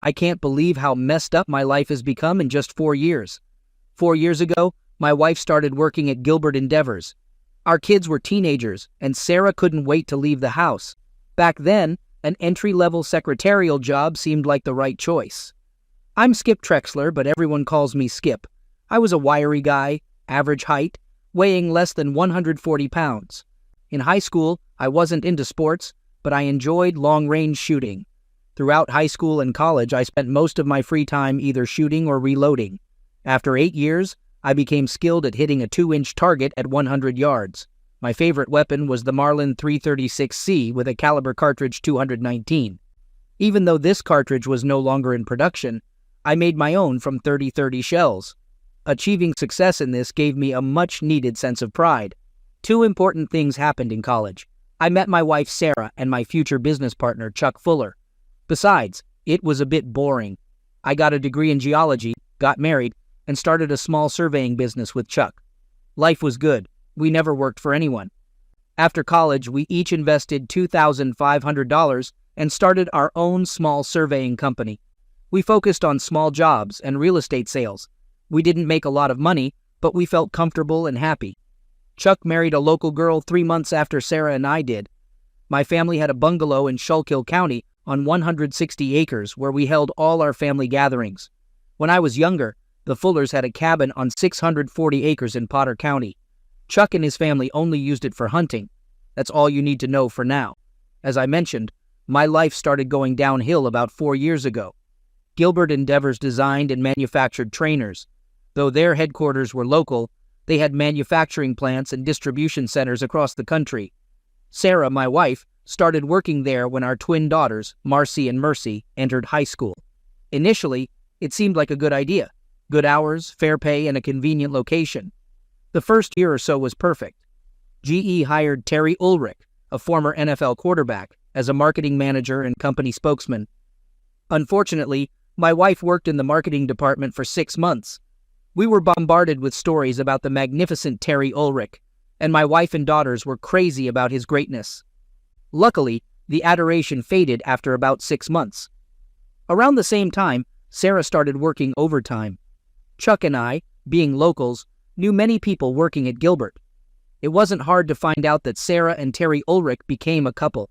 I can't believe how messed up my life has become in just 4 years. 4 years ago, my wife started working at Gilbert Endeavors. Our kids were teenagers, and Sarah couldn't wait to leave the house. Back then, an entry-level secretarial job seemed like the right choice. I'm Skip Trexler, but everyone calls me Skip. I was a wiry guy, average height, weighing less than 140 pounds. In high school, I wasn't into sports, but I enjoyed long-range shooting. Throughout high school and college, I spent most of my free time either shooting or reloading. After 8 years, I became skilled at hitting a 2-inch target at 100 yards. My favorite weapon was the Marlin 336C with a caliber cartridge 219. Even though this cartridge was no longer in production, I made my own from 30-30 shells. Achieving success in this gave me a much-needed sense of pride. 2 important things happened in college. I met my wife Sarah and my future business partner Chuck Fuller. Besides, it was a bit boring. I got a degree in geology, got married, and started a small surveying business with Chuck. Life was good. We never worked for anyone. After college, we each invested $2,500 and started our own small surveying company. We focused on small jobs and real estate sales. We didn't make a lot of money, but we felt comfortable and happy. Chuck married a local girl 3 months after Sarah and I did. My family had a bungalow in Schuylkill County on 160 acres where we held all our family gatherings. When I was younger, the Fullers had a cabin on 640 acres in Potter County. Chuck and his family only used it for hunting. That's all you need to know for now. As I mentioned, my life started going downhill about 4 years ago. Gilbert Endeavors designed and manufactured trainers. Though their headquarters were local, they had manufacturing plants and distribution centers across the country. Sarah, my wife, started working there when our twin daughters, Marcy and Mercy, entered high school. Initially, it seemed like a good idea. Good hours, fair pay, and a convenient location. The first year or so was perfect. GE hired Terry Ulrich, a former NFL quarterback, as a marketing manager and company spokesman. Unfortunately, my wife worked in the marketing department for 6 months. We were bombarded with stories about the magnificent Terry Ulrich, and my wife and daughters were crazy about his greatness. Luckily, the adoration faded after about 6 months. Around the same time, Sarah started working overtime. Chuck and I, being locals, knew many people working at Gilbert. It wasn't hard to find out that Sarah and Terry Ulrich became a couple.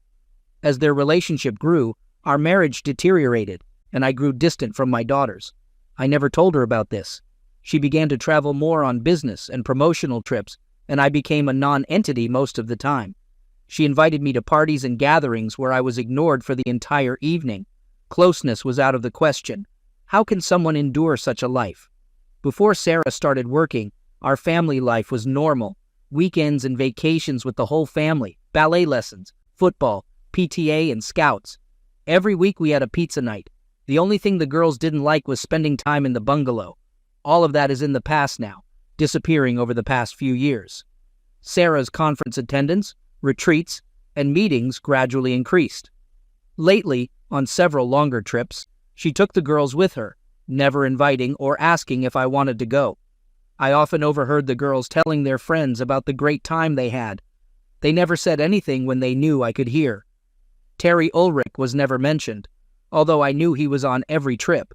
As their relationship grew, our marriage deteriorated, and I grew distant from my daughters. I never told her about this. She began to travel more on business and promotional trips, and I became a non-entity most of the time. She invited me to parties and gatherings where I was ignored for the entire evening. Closeness was out of the question. How can someone endure such a life? Before Sarah started working, our family life was normal. Weekends and vacations with the whole family, ballet lessons, football, PTA, and scouts. Every week we had a pizza night. The only thing the girls didn't like was spending time in the bungalow. All of that is in the past now, disappearing over the past few years. Sarah's conference attendance, retreats, and meetings gradually increased. Lately, on several longer trips, she took the girls with her, never inviting or asking if I wanted to go. I often overheard the girls telling their friends about the great time they had. They never said anything when they knew I could hear. Terry Ulrich was never mentioned, although I knew he was on every trip.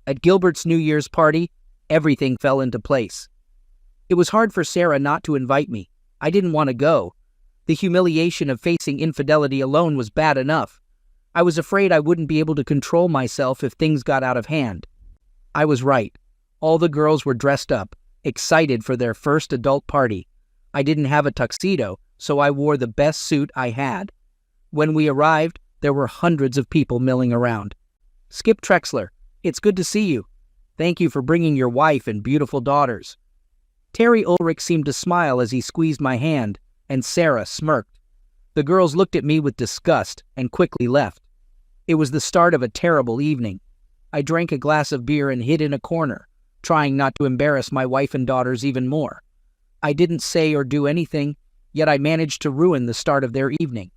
At Gilbert's New Year's party, everything fell into place. It was hard for Sarah not to invite me. I didn't want to go. The humiliation of facing infidelity alone was bad enough. I was afraid I wouldn't be able to control myself if things got out of hand. I was right. All the girls were dressed up, excited for their first adult party. I didn't have a tuxedo, so I wore the best suit I had. When we arrived, there were hundreds of people milling around. "Skip Trexler, it's good to see you. Thank you for bringing your wife and beautiful daughters." Terry Ulrich seemed to smile as he squeezed my hand, and Sarah smirked. The girls looked at me with disgust and quickly left. It was the start of a terrible evening. I drank a glass of beer and hid in a corner, trying not to embarrass my wife and daughters even more. I didn't say or do anything, yet I managed to ruin the start of their evening.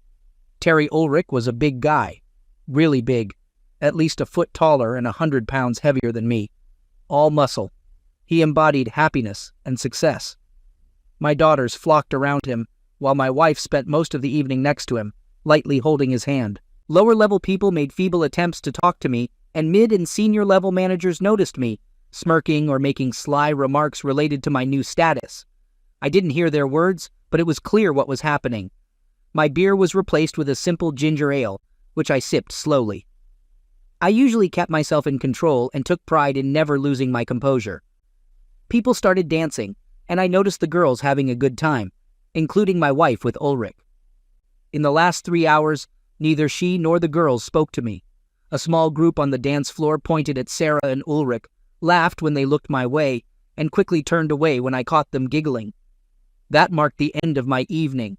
Terry Ulrich was a big guy, really big, at least a foot taller and 100 pounds heavier than me. All muscle. He embodied happiness and success. My daughters flocked around him, while my wife spent most of the evening next to him, lightly holding his hand. Lower-level people made feeble attempts to talk to me, and mid and senior level managers noticed me, smirking or making sly remarks related to my new status. I didn't hear their words, but it was clear what was happening. My beer was replaced with a simple ginger ale, which I sipped slowly. I usually kept myself in control and took pride in never losing my composure. People started dancing, and I noticed the girls having a good time, including my wife with Ulrich. In the last 3 hours, neither she nor the girls spoke to me. A small group on the dance floor pointed at Sarah and Ulrich, laughed when they looked my way, and quickly turned away when I caught them giggling. That marked the end of my evening.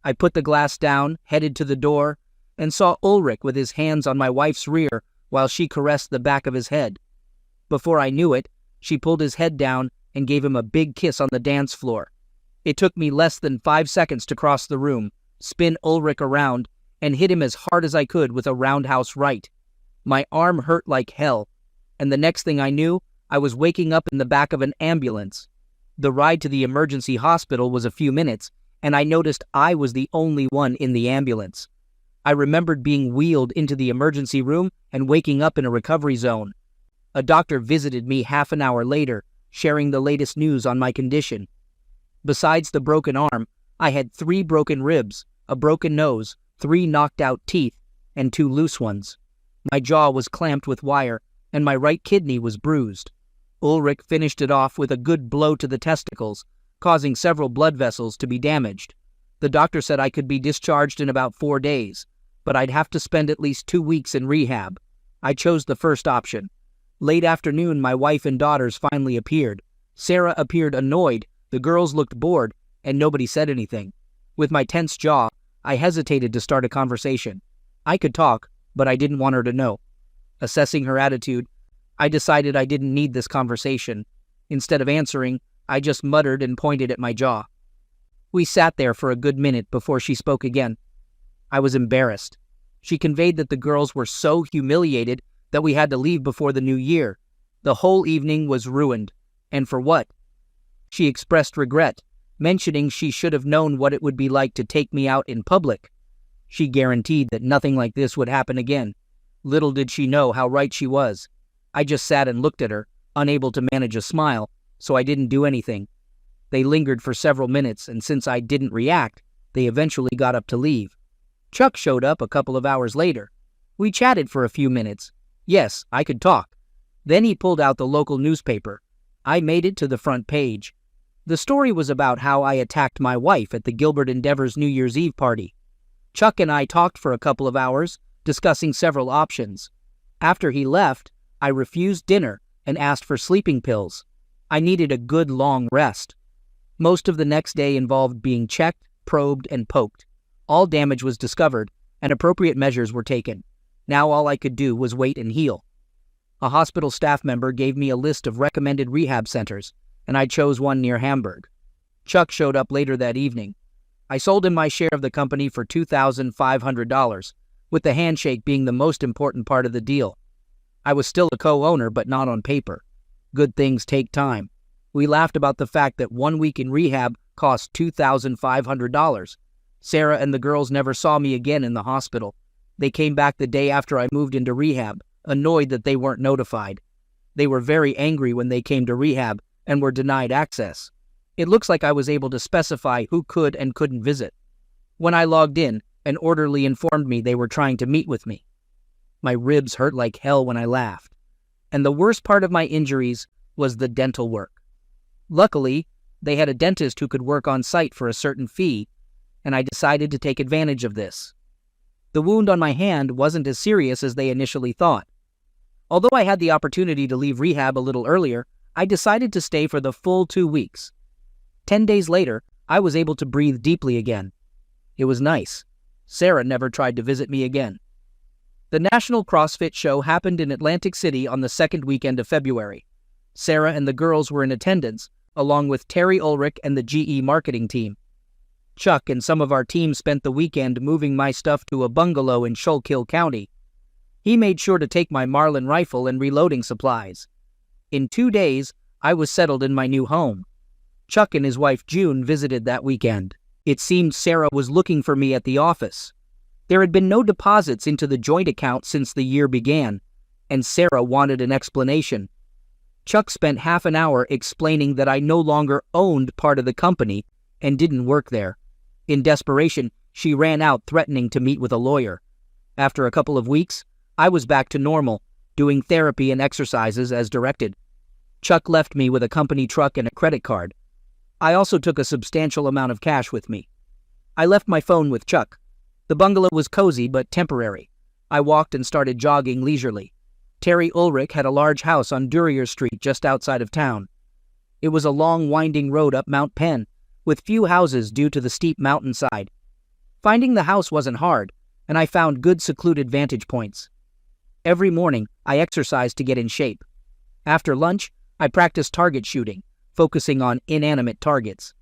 I put the glass down, headed to the door, and saw Ulrich with his hands on my wife's rear while she caressed the back of his head. Before I knew it, she pulled his head down and gave him a big kiss on the dance floor. It took me less than 5 seconds to cross the room, spin Ulrich around, and hit him as hard as I could with a roundhouse right. My arm hurt like hell, and the next thing I knew, I was waking up in the back of an ambulance. The ride to the emergency hospital was a few minutes, and I noticed I was the only one in the ambulance. I remembered being wheeled into the emergency room and waking up in a recovery zone. A doctor visited me half an hour later, sharing the latest news on my condition. Besides the broken arm, I had 3 broken ribs, a broken nose, 3 knocked-out teeth, and 2 loose ones. My jaw was clamped with wire, and my right kidney was bruised. Ulrich finished it off with a good blow to the testicles, causing several blood vessels to be damaged. The doctor said I could be discharged in about 4 days, but I'd have to spend at least 2 weeks in rehab. I chose the first option. Late afternoon, my wife and daughters finally appeared. Sarah appeared annoyed, the girls looked bored, and nobody said anything. With my tense jaw, I hesitated to start a conversation. I could talk, but I didn't want her to know. Assessing her attitude, I decided I didn't need this conversation. Instead of answering, I just muttered and pointed at my jaw. We sat there for a good minute before she spoke again. I was embarrassed. She conveyed that the girls were so humiliated that we had to leave before the new year. The whole evening was ruined. And for what? She expressed regret, mentioning she should have known what it would be like to take me out in public. She guaranteed that nothing like this would happen again. Little did she know how right she was. I just sat and looked at her, unable to manage a smile, so I didn't do anything. They lingered for several minutes, and since I didn't react, they eventually got up to leave. Chuck showed up a couple of hours later. We chatted for a few minutes. Yes, I could talk. Then he pulled out the local newspaper. I made it to the front page. The story was about how I attacked my wife at the Gilbert Endeavors New Year's Eve party. Chuck and I talked for a couple of hours, discussing several options. After he left, I refused dinner and asked for sleeping pills. I needed a good long rest. Most of the next day involved being checked, probed, and poked. All damage was discovered, and appropriate measures were taken. Now all I could do was wait and heal. A hospital staff member gave me a list of recommended rehab centers, and I chose one near Hamburg. Chuck showed up later that evening. I sold him my share of the company for $2,500, with the handshake being the most important part of the deal. I was still a co-owner, but not on paper. Good things take time. We laughed about the fact that 1 week in rehab cost $2,500. Sarah and the girls never saw me again in the hospital. They came back the day after I moved into rehab, annoyed that they weren't notified. They were very angry when they came to rehab and were denied access. It looks like I was able to specify who could and couldn't visit. When I logged in, an orderly informed me they were trying to meet with me. My ribs hurt like hell when I laughed. And the worst part of my injuries was the dental work. Luckily, they had a dentist who could work on site for a certain fee, and I decided to take advantage of this. The wound on my hand wasn't as serious as they initially thought. Although I had the opportunity to leave rehab a little earlier, I decided to stay for the full 2 weeks. 10 days later, I was able to breathe deeply again. It was nice. Sarah never tried to visit me again. The National CrossFit Show happened in Atlantic City on the second weekend of February. Sarah and the girls were in attendance, along with Terry Ulrich and the GE marketing team. Chuck and some of our team spent the weekend moving my stuff to a bungalow in Schuylkill County. He made sure to take my Marlin rifle and reloading supplies. In 2 days, I was settled in my new home. Chuck and his wife June visited that weekend. It seemed Sarah was looking for me at the office. There had been no deposits into the joint account since the year began. and Sarah wanted an explanation. Chuck spent half an hour explaining that I no longer owned part of the company and didn't work there. In desperation, she ran out threatening to meet with a lawyer. After a couple of weeks, I was back to normal, doing therapy and exercises as directed. Chuck left me with a company truck and a credit card. I also took a substantial amount of cash with me. I left my phone with Chuck. The bungalow was cozy but temporary. I walked and started jogging leisurely. Terry Ulrich had a large house on Duryea Street just outside of town. It was a long winding road up Mount Penn, with few houses due to the steep mountainside. Finding the house wasn't hard, and I found good secluded vantage points. Every morning, I exercised to get in shape. After lunch, I practiced target shooting, focusing on inanimate targets.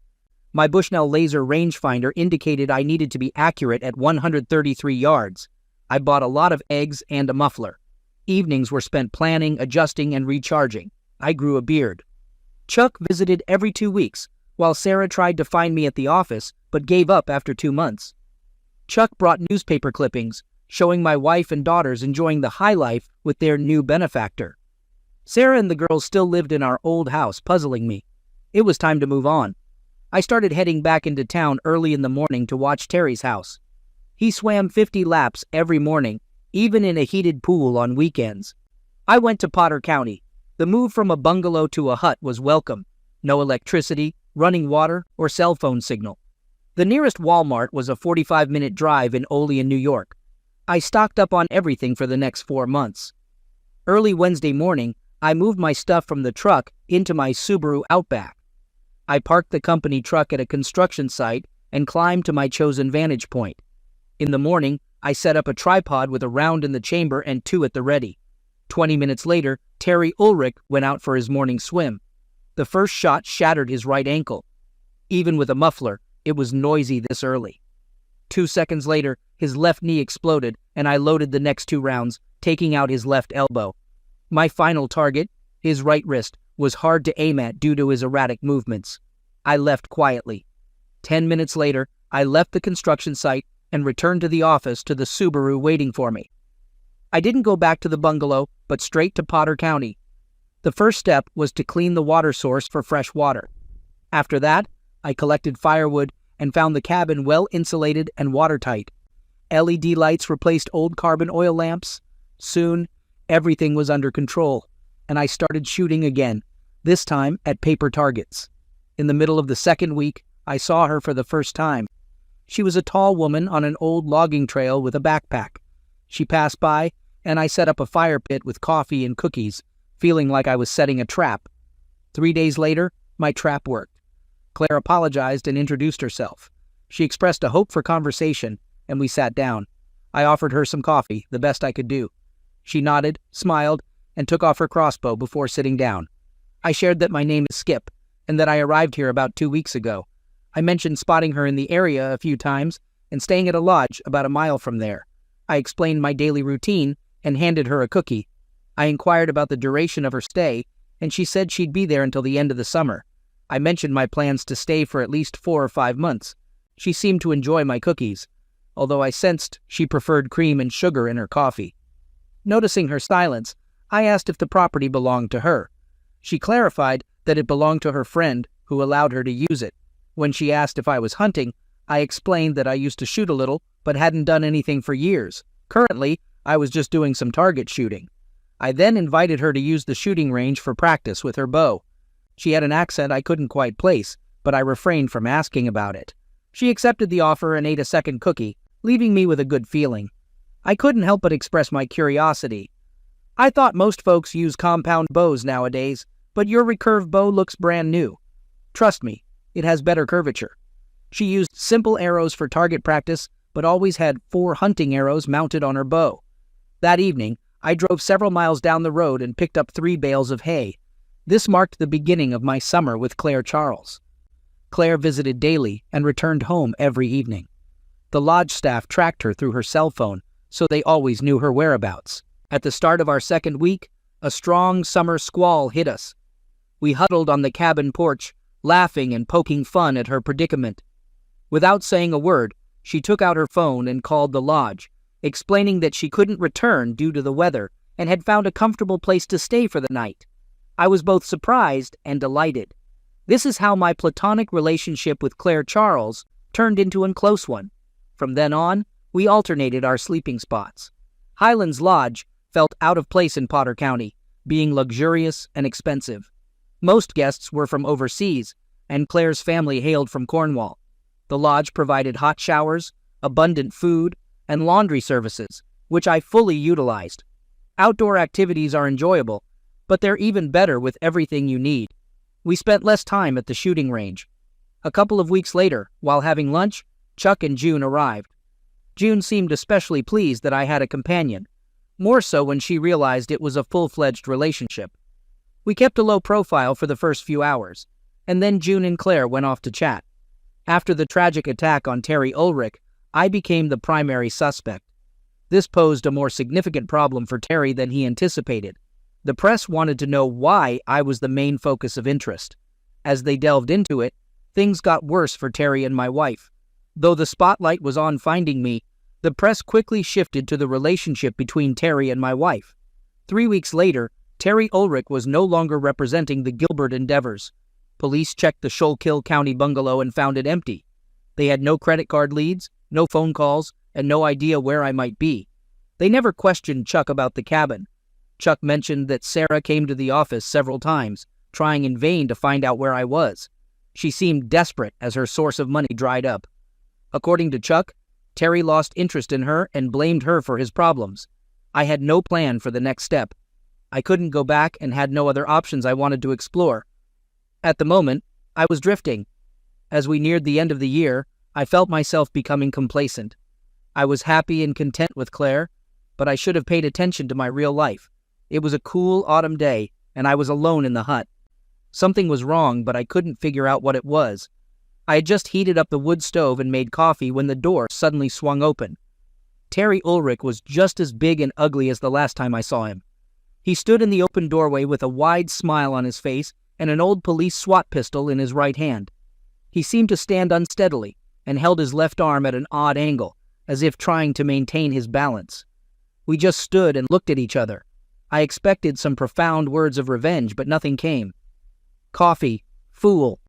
My Bushnell laser rangefinder indicated I needed to be accurate at 133 yards. I bought a lot of eggs and a muffler. Evenings were spent planning, adjusting, and recharging. I grew a beard. Chuck visited every 2 weeks, while Sarah tried to find me at the office, but gave up after 2 months. Chuck brought newspaper clippings, showing my wife and daughters enjoying the high life with their new benefactor. Sarah and the girls still lived in our old house, puzzling me. It was time to move on. I started heading back into town early in the morning to watch Terry's house. He swam 50 laps every morning, even in a heated pool on weekends. I went to Potter County. The move from a bungalow to a hut was welcome. No electricity, running water, or cell phone signal. The nearest Walmart was a 45-minute drive in Olean, New York. I stocked up on everything for the next 4 months. Early Wednesday morning, I moved my stuff from the truck into my Subaru Outback. I parked the company truck at a construction site and climbed to my chosen vantage point. In the morning, I set up a tripod with a round in the chamber and 2 at the ready. 20 minutes later, Terry Ulrich went out for his morning swim. The first shot shattered his right ankle. Even with a muffler, it was noisy this early. 2 seconds later, his left knee exploded, and I loaded the next 2 rounds, taking out his left elbow. My final target, his right wrist, was hard to aim at due to his erratic movements. I left quietly. 10 minutes later, I left the construction site and returned to the office to the Subaru waiting for me. I didn't go back to the bungalow, but straight to Potter County. The first step was to clean the water source for fresh water. After that, I collected firewood and found the cabin well insulated and watertight. LED lights replaced old carbon oil lamps. Soon, everything was under control, and I started shooting again, this time at paper targets. In the middle of the second week, I saw her for the first time. She was a tall woman on an old logging trail with a backpack. She passed by, and I set up a fire pit with coffee and cookies, feeling like I was setting a trap. 3 days later, my trap worked. Claire apologized and introduced herself. She expressed a hope for conversation, and we sat down. I offered her some coffee, the best I could do. She nodded, smiled, and took off her crossbow before sitting down. I shared that my name is Skip, and that I arrived here about 2 weeks ago. I mentioned spotting her in the area a few times and staying at a lodge about a mile from there. I explained my daily routine and handed her a cookie. I inquired about the duration of her stay, and she said she'd be there until the end of the summer. I mentioned my plans to stay for at least 4 or 5 months. She seemed to enjoy my cookies, although I sensed she preferred cream and sugar in her coffee. Noticing her silence, I asked if the property belonged to her. She clarified that it belonged to her friend, who allowed her to use it. When she asked if I was hunting, I explained that I used to shoot a little, but hadn't done anything for years. Currently, I was just doing some target shooting. I then invited her to use the shooting range for practice with her bow. She had an accent I couldn't quite place, but I refrained from asking about it. She accepted the offer and ate a second cookie, leaving me with a good feeling. I couldn't help but express my curiosity. I thought most folks use compound bows nowadays, but your recurve bow looks brand new. Trust me, it has better curvature. She used simple arrows for target practice, but always had 4 hunting arrows mounted on her bow. That evening, I drove several miles down the road and picked up 3 bales of hay. This marked the beginning of my summer with Claire Charles. Claire visited daily and returned home every evening. The lodge staff tracked her through her cell phone, so they always knew her whereabouts. At the start of our second week, a strong summer squall hit us. We huddled on the cabin porch, laughing and poking fun at her predicament. Without saying a word, she took out her phone and called the lodge, explaining that she couldn't return due to the weather and had found a comfortable place to stay for the night. I was both surprised and delighted. This is how my platonic relationship with Claire Charles turned into a close one. From then on, we alternated our sleeping spots. Highlands Lodge felt out of place in Potter County, being luxurious and expensive. Most guests were from overseas, and Claire's family hailed from Cornwall. The lodge provided hot showers, abundant food, and laundry services, which I fully utilized. Outdoor activities are enjoyable, but they're even better with everything you need. We spent less time at the shooting range. A couple of weeks later, while having lunch, Chuck and June arrived. June seemed especially pleased that I had a companion, more so when she realized it was a full-fledged relationship. We kept a low profile for the first few hours, and then June and Claire went off to chat. After the tragic attack on Terry Ulrich, I became the primary suspect. This posed a more significant problem for Terry than he anticipated. The press wanted to know why I was the main focus of interest. As they delved into it, things got worse for Terry and my wife. Though the spotlight was on finding me, the press quickly shifted to the relationship between Terry and my wife. 3 weeks later, Terry Ulrich was no longer representing the Gilbert endeavors. Police checked the Schuylkill County bungalow and found it empty. They had no credit card leads, no phone calls, and no idea where I might be. They never questioned Chuck about the cabin. Chuck mentioned that Sarah came to the office several times, trying in vain to find out where I was. She seemed desperate as her source of money dried up. According to Chuck, Terry lost interest in her and blamed her for his problems. I had no plan for the next step. I couldn't go back and had no other options I wanted to explore. At the moment, I was drifting. As we neared the end of the year, I felt myself becoming complacent. I was happy and content with Claire, but I should have paid attention to my real life. It was a cool autumn day, and I was alone in the hut. Something was wrong, but I couldn't figure out what it was. I had just heated up the wood stove and made coffee when the door suddenly swung open. Terry Ulrich was just as big and ugly as the last time I saw him. He stood in the open doorway with a wide smile on his face and an old police SWAT pistol in his right hand. He seemed to stand unsteadily and held his left arm at an odd angle, as if trying to maintain his balance. We just stood and looked at each other. I expected some profound words of revenge, but nothing came. Coffee. Fool.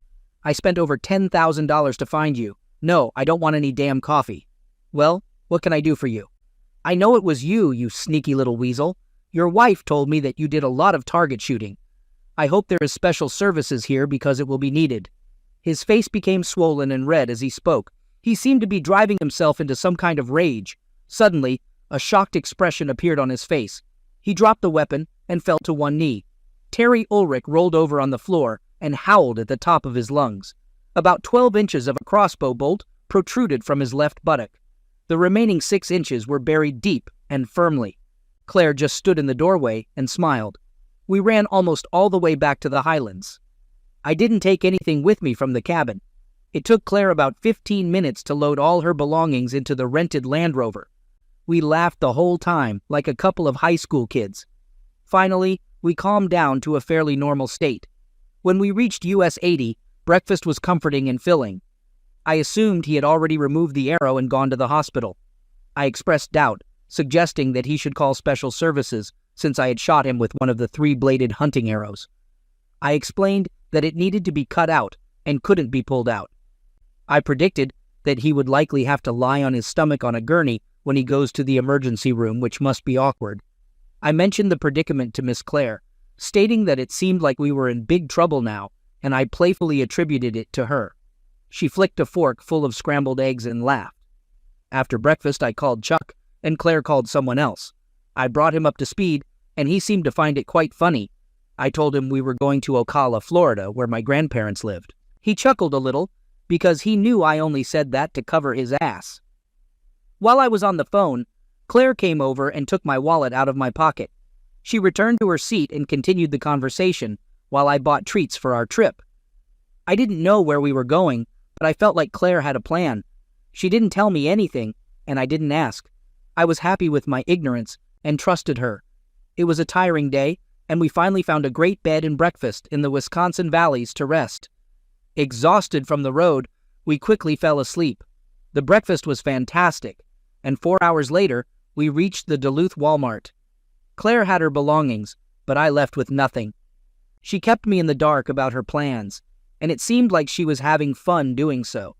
I spent over $10,000 to find you. No, I don't want any damn coffee. Well, what can I do for you? I know it was you, you sneaky little weasel. Your wife told me that you did a lot of target shooting. I hope there is special services here because it will be needed. His face became swollen and red as he spoke. He seemed to be driving himself into some kind of rage. Suddenly, a shocked expression appeared on his face. He dropped the weapon and fell to one knee. Terry Ulrich rolled over on the floor and howled at the top of his lungs. About 12 inches of a crossbow bolt protruded from his left buttock. The remaining 6 inches were buried deep and firmly. Claire just stood in the doorway and smiled. We ran almost all the way back to the Highlands. I didn't take anything with me from the cabin. It took Claire about 15 minutes to load all her belongings into the rented Land Rover. We laughed the whole time, like a couple of high school kids. Finally, we calmed down to a fairly normal state. When we reached US 80, breakfast was comforting and filling. I assumed he had already removed the arrow and gone to the hospital. I expressed doubt, suggesting that he should call special services since I had shot him with one of the 3-bladed hunting arrows. I explained that it needed to be cut out and couldn't be pulled out. I predicted that he would likely have to lie on his stomach on a gurney when he goes to the emergency room, which must be awkward. I mentioned the predicament to Miss Claire, stating that it seemed like we were in big trouble now, and I playfully attributed it to her. She flicked a fork full of scrambled eggs and laughed. After breakfast, I called Chuck, and Claire called someone else. I brought him up to speed, and he seemed to find it quite funny. I told him we were going to Ocala, Florida, where my grandparents lived. He chuckled a little, because he knew I only said that to cover his ass. While I was on the phone, Claire came over and took my wallet out of my pocket. She returned to her seat and continued the conversation while I bought treats for our trip. I didn't know where we were going, but I felt like Claire had a plan. She didn't tell me anything, and I didn't ask. I was happy with my ignorance and trusted her. It was a tiring day, and we finally found a great bed and breakfast in the Wisconsin valleys to rest. Exhausted from the road, we quickly fell asleep. The breakfast was fantastic, and 4 hours later, we reached the Duluth Walmart. Claire had her belongings, but I left with nothing. She kept me in the dark about her plans, and it seemed like she was having fun doing so.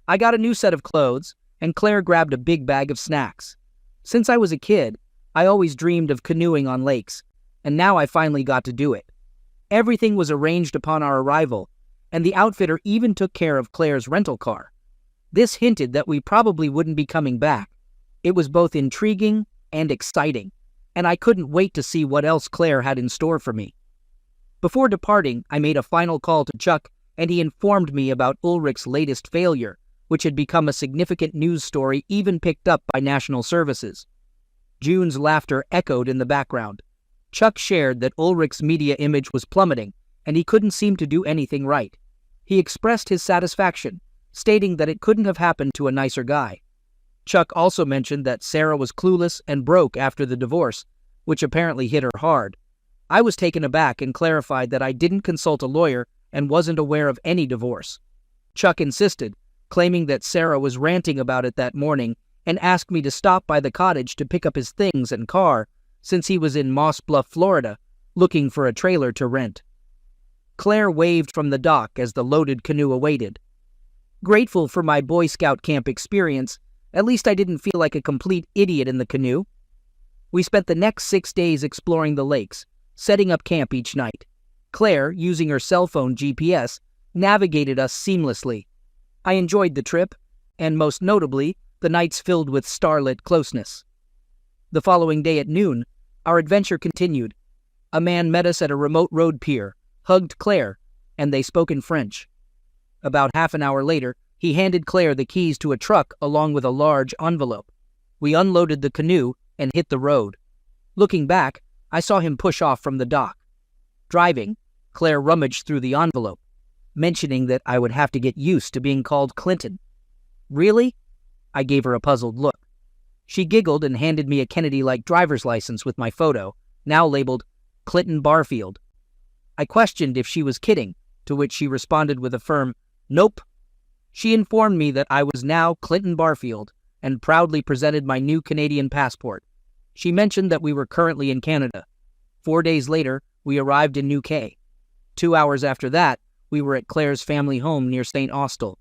I got a new set of clothes, and Claire grabbed a big bag of snacks. Since I was a kid, I always dreamed of canoeing on lakes, and now I finally got to do it. Everything was arranged upon our arrival, and the outfitter even took care of Claire's rental car. This hinted that we probably wouldn't be coming back. It was both intriguing and exciting, and I couldn't wait to see what else Claire had in store for me. Before departing, I made a final call to Chuck, and he informed me about Ulrich's latest failure, which had become a significant news story even picked up by national services. June's laughter echoed in the background. Chuck shared that Ulrich's media image was plummeting, and he couldn't seem to do anything right. He expressed his satisfaction, stating that it couldn't have happened to a nicer guy. Chuck also mentioned that Sarah was clueless and broke after the divorce, which apparently hit her hard. I was taken aback and clarified that I didn't consult a lawyer and wasn't aware of any divorce. Chuck insisted, claiming that Sarah was ranting about it that morning and asked me to stop by the cottage to pick up his things and car since he was in Moss Bluff, Florida, looking for a trailer to rent. Claire waved from the dock as the loaded canoe awaited. Grateful for my Boy Scout camp experience, at least I didn't feel like a complete idiot in the canoe. We spent the next 6 days exploring the lakes, setting up camp each night. Claire, using her cell phone GPS, navigated us seamlessly. I enjoyed the trip, and most notably, the nights filled with starlit closeness. The following day at noon, our adventure continued. A man met us at a remote road pier, hugged Claire, and they spoke in French. About half an hour later, he handed Claire the keys to a truck along with a large envelope. We unloaded the canoe and hit the road. Looking back, I saw him push off from the dock. Driving, Claire rummaged through the envelope, mentioning that I would have to get used to being called Clinton. Really? I gave her a puzzled look. She giggled and handed me a Kennedy-like driver's license with my photo, now labeled Clinton Barfield. I questioned if she was kidding, to which she responded with a firm, "Nope." She informed me that I was now Clinton Barfield and proudly presented my new Canadian passport. She mentioned that we were currently in Canada. 4 days later, we arrived in New Quay. 2 hours after that, we were at Claire's family home near St. Austell.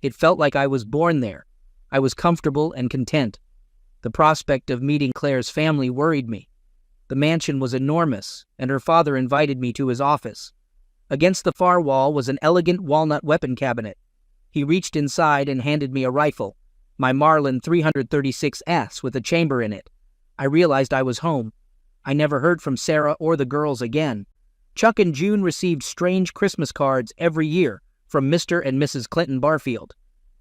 It felt like I was born there. I was comfortable and content. The prospect of meeting Claire's family worried me. The mansion was enormous, and her father invited me to his office. Against the far wall was an elegant walnut weapon cabinet. He reached inside and handed me a rifle, my Marlin 336S with a chamber in it. I realized I was home. I never heard from Sarah or the girls again. Chuck and June received strange Christmas cards every year from Mr. and Mrs. Clinton Barfield.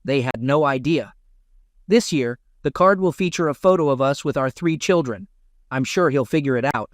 They had no idea. This year, the card will feature a photo of us with our 3 children. I'm sure he'll figure it out.